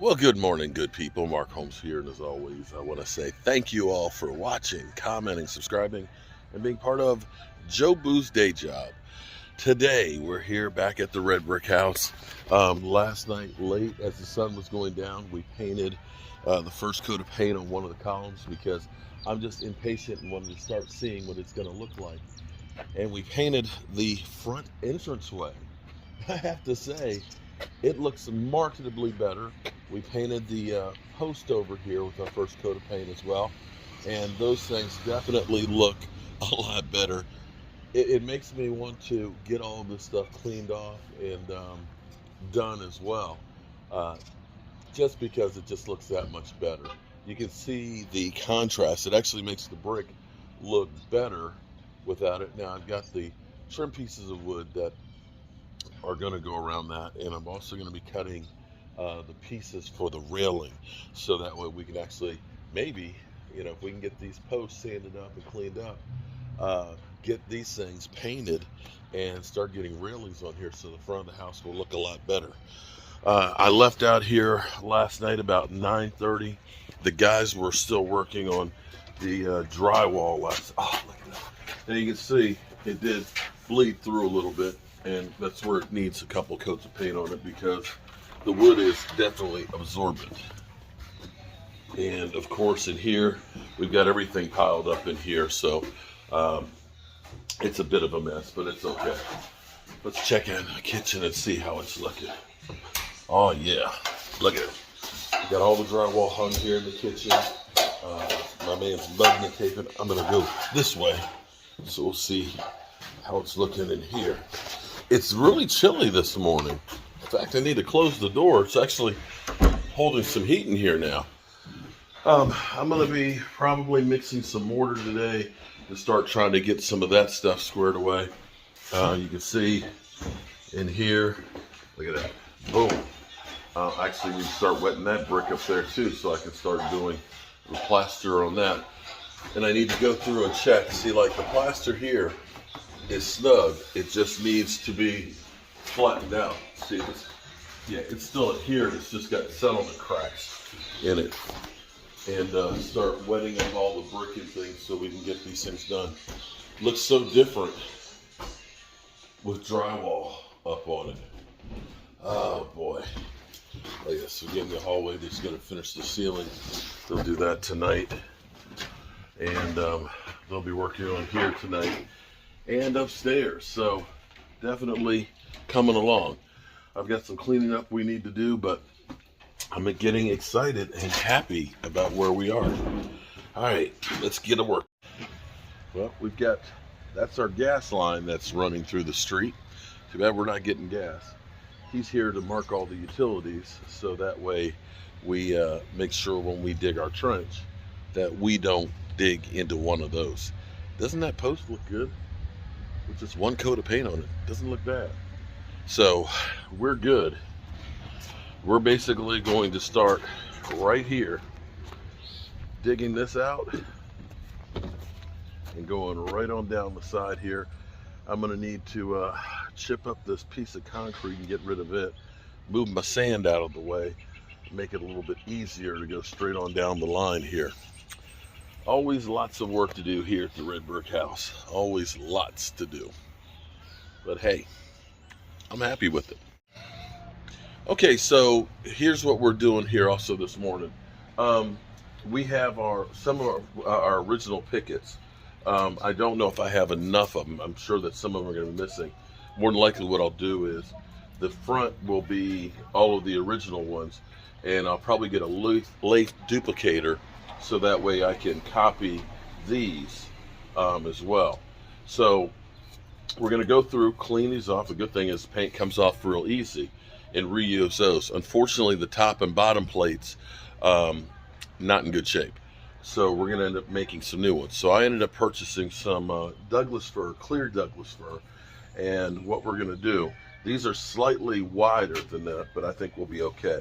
Well, good morning, good people. Mark Holmes here, and as always, I want to say thank you all for watching, commenting, subscribing, and being part of Joe Boo's Day Job. Today, we're here back at the Red Brick House. Last night, late as the sun was going down, we painted the first coat of paint on one of the columns because I'm just impatient and wanted to start seeing what it's going to look like. And we painted the front entranceway. I have to say, it looks markedly better. We painted the post over here with our first coat of paint as well, and those things definitely look a lot better. It makes me want to get all this stuff cleaned off and done as well, just because it just looks that much better. You can see the contrast. It actually makes the brick look better without it. Now I've got the trim pieces of wood that are going to go around that, and I'm also going to be cutting the pieces for the railing, so that way we can actually maybe, if we can get these posts sanded up and cleaned up, get these things painted and start getting railings on here, so the front of the house will look a lot better. I left out here last night about 9:30. The guys were still working on the drywall last. Oh, look at that! And you can see it did bleed through a little bit, and that's where it needs a couple coats of paint on it because the wood is definitely absorbent. And of course in here, we've got everything piled up in here, so it's a bit of a mess, but it's okay. Let's check in the kitchen and see how it's looking. Oh yeah, look at it. We got all the drywall hung here in the kitchen. My man's bugging and taping. I'm gonna go this way, so we'll see how it's looking in here. It's really chilly this morning. In fact, I need to close the door. It's actually holding some heat in here now. I'm going to be probably mixing some mortar today to start trying to get some of that stuff squared away. You can see in here, look at that. Boom. Actually, we start wetting that brick up there too, so I can start doing the plaster on that. And I need to go through and check. See, like the plaster here is snug. It just needs to be flattened out. See this? Yeah, it's still adhered. It's just got settlement cracks in it. And start wetting up all the brick and things so we can get these things done. Looks so different with drywall up on it. Oh boy. Look at this. So again, the hallway, they're just going to finish the ceiling. They'll do that tonight. And they'll be working on here tonight and upstairs. So definitely coming along. I've got some cleaning up we need to do, but I'm getting excited and happy about where we are. All right, let's get to work. Well, that's our gas line that's running through the street. Too bad we're not getting gas. He's here to mark all the utilities, so that way we make sure when we dig our trench that we don't dig into one of those. Doesn't that post look good? With just one coat of paint on it, doesn't look bad. So we're good. We're basically going to start right here, digging this out and going right on down the side here. I'm going to need to chip up this piece of concrete and get rid of it, move my sand out of the way, make it a little bit easier to go straight on down the line here. Always lots of work to do here at the Red Brick House. Always lots to do. But hey, I'm happy with it. Okay, so here's what we're doing here also this morning. We have some of our original pickets. I don't know if I have enough of them. I'm sure that some of them are going to be missing. More than likely what I'll do is the front will be all of the original ones, and I'll probably get a lathe duplicator so that way I can copy these as well. So we're going to go through, clean these off. The good thing is paint comes off real easy, and reuse those. Unfortunately, the top and bottom plates not in good shape, so we're going to end up making some new ones. So I ended up purchasing some Douglas fir, clear Douglas fir, and what we're going to do, these are slightly wider than that, but I think we'll be okay.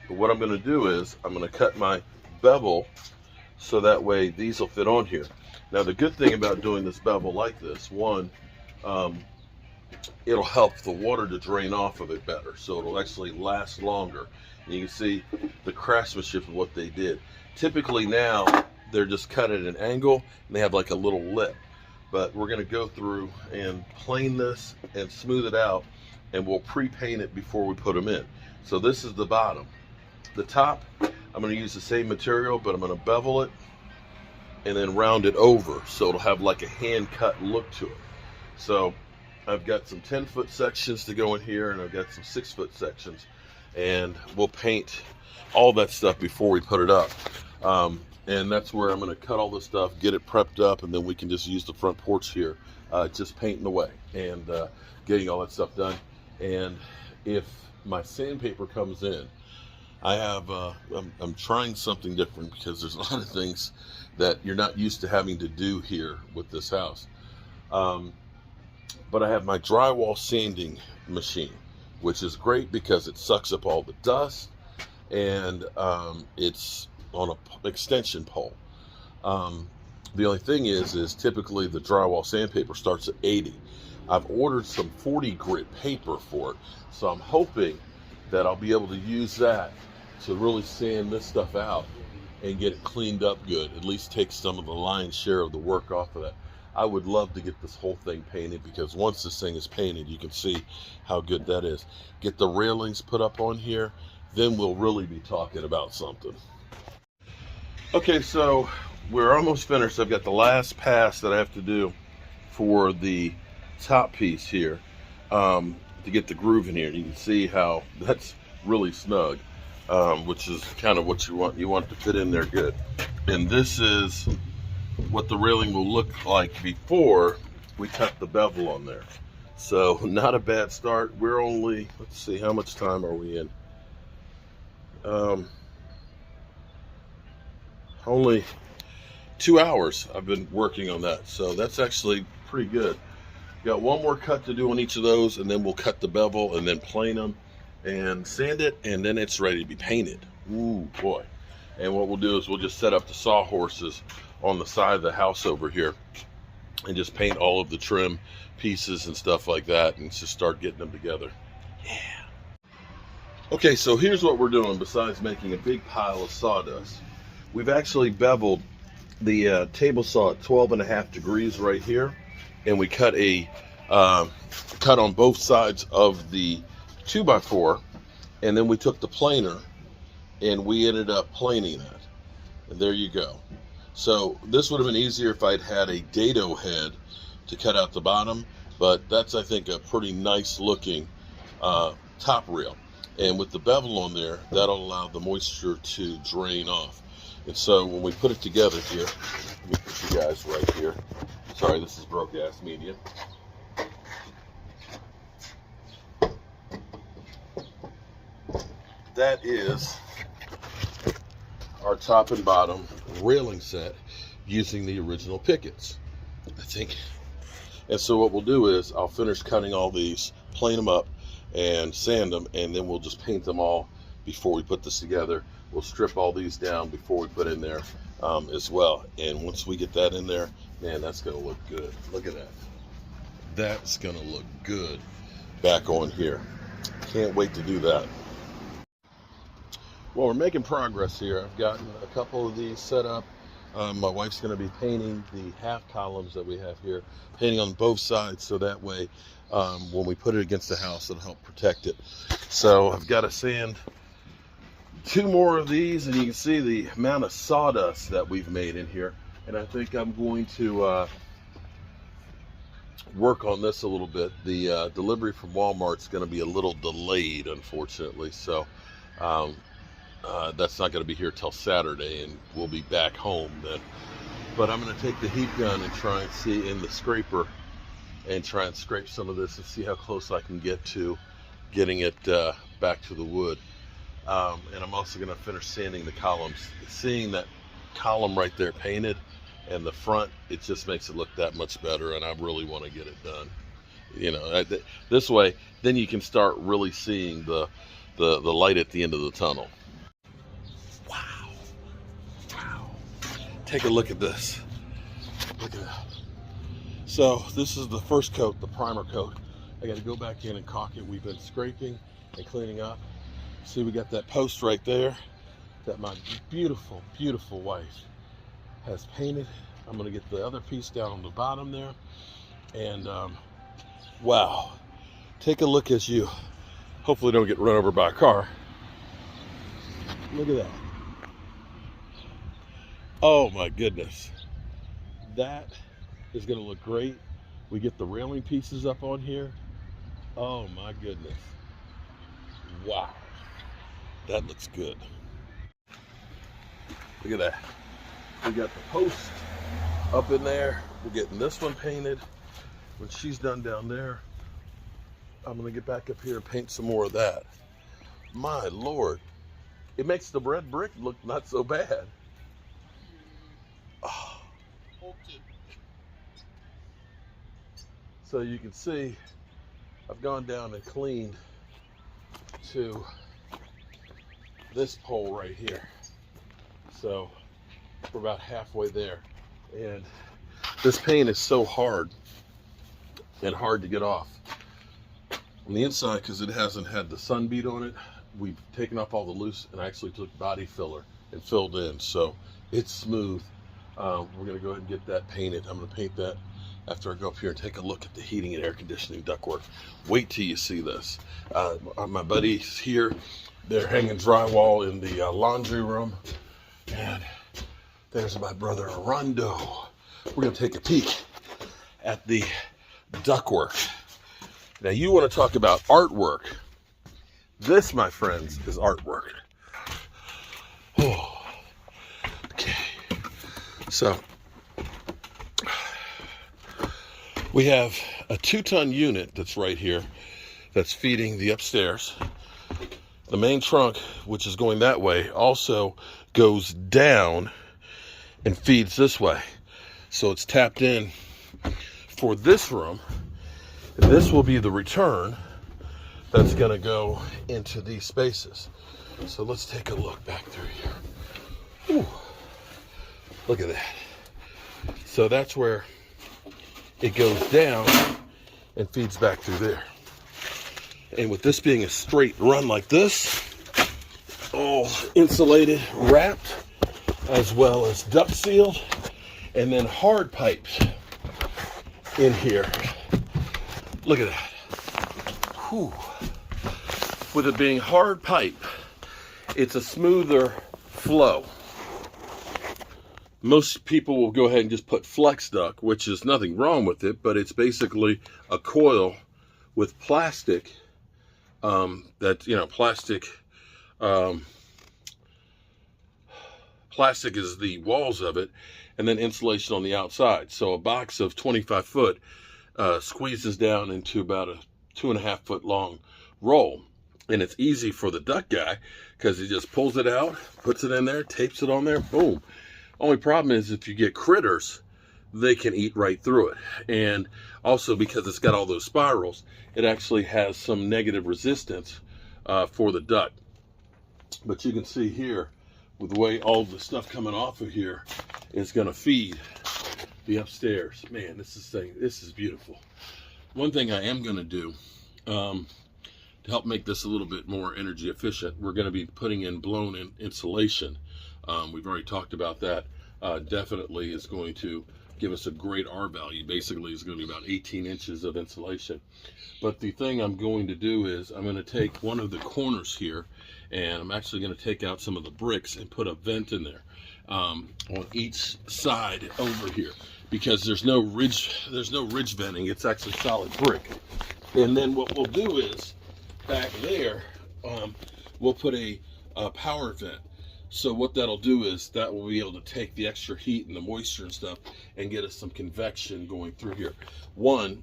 But what I'm going to do is I'm going to cut my bevel so that way these will fit on here. Now the good thing about doing this bevel like this, one, it'll help the water to drain off of it better, so it'll actually last longer. And you can see the craftsmanship of what they did. Typically now they're just cut at an angle and they have like a little lip, but we're going to go through and plane this and smooth it out, and we'll pre-paint it before we put them in. So this is the bottom. The top, I'm going to use the same material, but I'm going to bevel it and then round it over so it'll have like a hand cut look to it. So I've got some 10-foot sections to go in here, and I've got some 6-foot sections, and we'll paint all that stuff before we put it up. And that's where I'm going to cut all this stuff, get it prepped up, and then we can just use the front porch here, just painting away and getting all that stuff done. And if my sandpaper comes in, I have I'm trying something different, because there's a lot of things that you're not used to having to do here with this house. But I have my drywall sanding machine, which is great because it sucks up all the dust, and it's on an extension pole. The only thing is typically the drywall sandpaper starts at 80. I've ordered some 40 grit paper for it, so I'm hoping that I'll be able to use that to really sand this stuff out and get it cleaned up good, at least take some of the lion's share of the work off of that. I would love to get this whole thing painted, because once this thing is painted, you can see how good that is. Get the railings put up on here, then we'll really be talking about something. Okay, so we're almost finished. I've got the last pass that I have to do for the top piece here, to get the groove in here. You can see how that's really snug, which is kind of what you want. You want it to fit in there good. And this is what the railing will look like before we cut the bevel on there. So not a bad start. We're only, let's see, how much time are we in? Only 2 hours I've been working on that, so that's actually pretty good. Got one more cut to do on each of those, and then we'll cut the bevel and then plane them and sand it, and then it's ready to be painted. Ooh boy. And what we'll do is we'll just set up the sawhorses on the side of the house over here and just paint all of the trim pieces and stuff like that, and just start getting them together. Yeah. Okay, so here's what we're doing besides making a big pile of sawdust. We've actually beveled the table saw at 12.5 degrees right here, and we cut a cut on both sides of the 2x4, and then we took the planer and we ended up planing that, and there you go. So this would have been easier if I'd had a dado head to cut out the bottom, but that's, I think, a pretty nice looking top rail. And with the bevel on there, that'll allow the moisture to drain off. And so when we put it together here, let me put you guys right here. Sorry, this is broke ass media. That is our top and bottom railing set using the original pickets, I think. And so what we'll do is I'll finish cutting all these, plane them up and sand them, and then we'll just paint them all before we put this together. We'll strip all these down before we put in there as well. And once we get that in there, man, that's gonna look good. Look at that. That's gonna look good back on here. Can't wait to do that. Well, we're making progress here. I've gotten a couple of these set up. My wife's going to be painting the half columns that we have here, painting on both sides, so that way when we put it against the house, it'll help protect it. So I've got to sand 2 more of these, and you can see the amount of sawdust that we've made in here. And I think I'm going to work on this a little bit. The delivery from Walmart's going to be a little delayed, unfortunately, so that's not going to be here till Saturday, and we'll be back home then. But I'm going to take the heat gun and try and see in the scraper and try and scrape some of this and see how close I can get to getting it back to the wood. And I'm also going to finish sanding the columns. Seeing that column right there painted and the front, it just makes it look that much better, and I really want to get it done. You know, this way, then you can start really seeing the light at the end of the tunnel. Wow. Wow. Take a look at this. Look at that. So this is the first coat, the primer coat. I got to go back in and caulk it. We've been scraping and cleaning up. See, we got that post right there that my beautiful, beautiful wife has painted. I'm going to get the other piece down on the bottom there. And wow, take a look as you hopefully don't get run over by a car. Look at that. Oh my goodness. That is going to look great. We get the railing pieces up on here. Oh my goodness. Wow. That looks good. Look at that. We got the post up in there. We're getting this one painted. When she's done down there, I'm going to get back up here and paint some more of that. My Lord. It makes the red brick look not so bad. Oh. Okay. So you can see I've gone down and cleaned to this pole right here. So we're about halfway there. And this paint is so hard and hard to get off. On the inside, because it hasn't had the sun beat on it, we've taken off all the loose and actually took body filler and filled in. So it's smooth. We're going to go ahead and get that painted. I'm going to paint that after I go up here and take a look at the heating and air conditioning ductwork. Wait till you see this. My buddies here, they're hanging drywall in the laundry room. And there's my brother Armando. We're going to take a peek at the ductwork. Now you want to talk about artwork. This, my friends, is artwork. Oh, okay. So we have a 2-ton unit that's right here that's feeding the upstairs. The main trunk, which is going that way, also goes down and feeds this way. So it's tapped in for this room. And this will be the return that's going to go into these spaces. So let's take a look back through here. Ooh, look at that. So that's where it goes down and feeds back through there. And with this being a straight run like this, all insulated, wrapped, as well as duct sealed, and then hard pipes in here. Look at that. Whew. With it being hard pipe, it's a smoother flow. Most people will go ahead and just put flex duct, which is nothing wrong with it, but it's basically a coil with plastic plastic is the walls of it, and then insulation on the outside. So a box of 25 foot squeezes down into about a 2.5 foot long roll. And it's easy for the duct guy because he just pulls it out, puts it in there, tapes it on there, boom. Only problem is if you get critters, they can eat right through it. And also because it's got all those spirals, it actually has some negative resistance for the duct. But you can see here, with the way all the stuff coming off of here is going to feed the upstairs. Man, this is beautiful. One thing I am going to do to help make this a little bit more energy efficient, we're going to be putting in blown insulation. We've already talked about that. Definitely is going to give us a great R value. Basically, it's going to be about 18 inches of insulation. But the thing I'm going to do is I'm going to take one of the corners here, and I'm actually going to take out some of the bricks and put a vent in there on each side over here, because there's no ridge venting. It's actually solid brick. And then what we'll do is back there, we'll put a power vent. So what that'll do is that will be able to take the extra heat and the moisture and stuff and get us some convection going through here. One,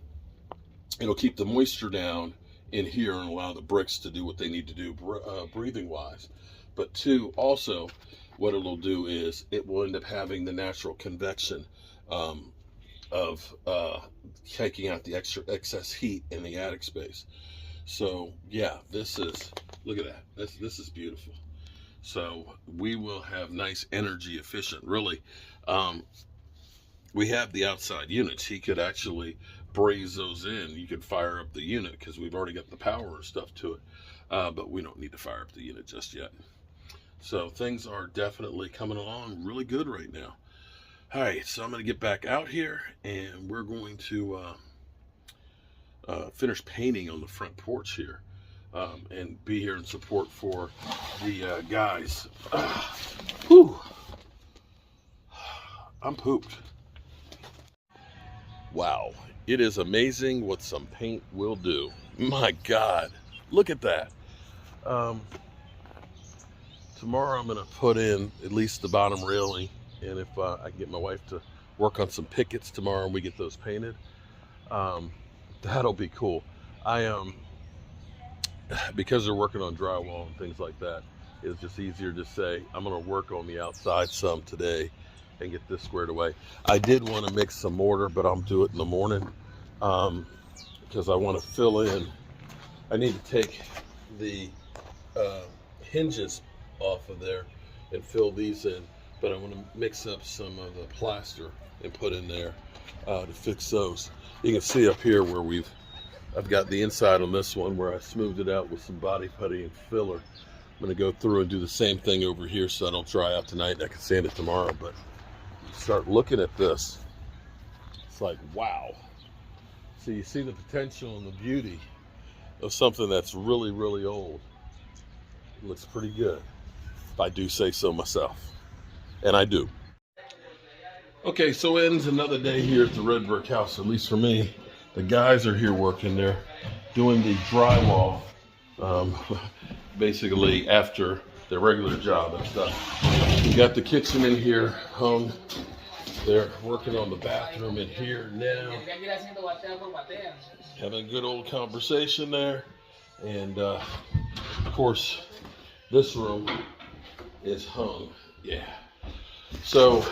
it'll keep the moisture down in here and allow the bricks to do what they need to do breathing wise. But two, also what it'll do is it will end up having the natural convection of taking out the excess heat in the attic space. So yeah, this is, look at that. This is beautiful. So we will have nice energy efficient, really. We have the outside units. He could actually braze those in, you could fire up the unit because we've already got the power and stuff to it. But we don't need to fire up the unit just yet. So things are definitely coming along really good right now. All right, so I'm going to get back out here, and we're going to finish painting on the front porch here, and be here in support for the guys. Whew. I'm pooped. Wow, it is amazing what some paint will do. My God, look at that. Tomorrow I'm going to put in at least the bottom railing, and if I can get my wife to work on some pickets tomorrow and we get those painted, that'll be cool. Because they're working on drywall and things like that, it's just easier to say, I'm going to work on the outside some today and get this squared away. I did want to mix some mortar, but I'll do it in the morning, because I want to fill in. I need to take the hinges off of there and fill these in, but I want to mix up some of the plaster and put in there to fix those. You can see up here where I've got the inside on this one where I smoothed it out with some body putty and filler. I'm going to go through and do the same thing over here so it'll dry out tonight and I can sand it tomorrow. But start looking at this, it's like, wow. So you see the potential and the beauty of something that's really, really old. It looks pretty good, if I do say so myself, and I do. Okay, so ends another day here at the red brick house, at least for me. The guys are here working. They're doing the drywall, basically after their regular job and stuff. We got the kitchen in here hung. They're working on the bathroom in here now. Having a good old conversation there. And of course, this room is hung. Yeah. So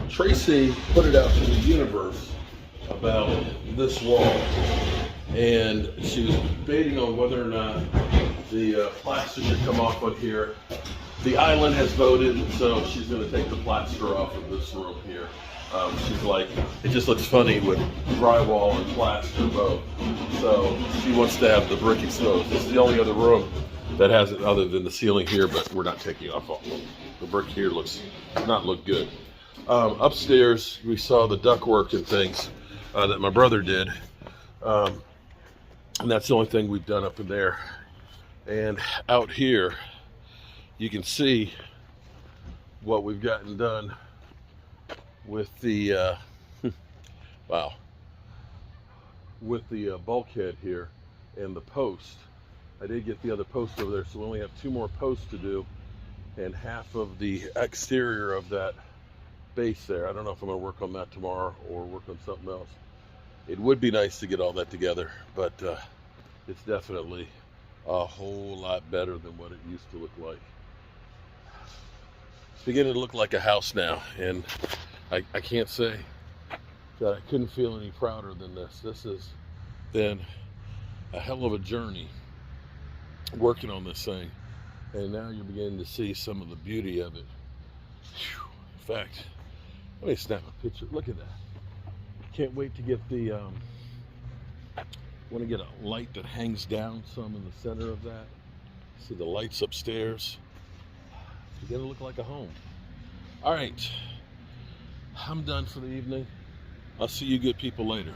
Tracy put it out to the universe about this wall, and she was debating on whether or not the plaster should come off on here. The island has voted, so she's going to take the plaster off of this room here. She's like, it just looks funny with drywall and plaster both. So she wants to have the brick exposed. This is the only other room that has it other than the ceiling here, but we're not taking off all. The brick here does not look good. Upstairs, we saw the ductwork and things that my brother did. And that's the only thing we've done up in there. And out here, you can see what we've gotten done with the wow, with the bulkhead here and the post. I did get the other post over there, so we only have 2 more posts to do, and half of the exterior of that base there. I don't know if I'm going to work on that tomorrow or work on something else. It would be nice to get all that together, but it's definitely a whole lot better than what it used to look like. It's beginning to look like a house now, and I can't say that I couldn't feel any prouder than this. This has been a hell of a journey working on this thing, and now you're beginning to see some of the beauty of it. Whew. In fact, let me snap a picture. Look at that. Can't wait to get the want to get a light that hangs down some in the center of that. See the lights upstairs. It's beginning to look like a home. All right, I'm done for the evening. I'll see you good people later.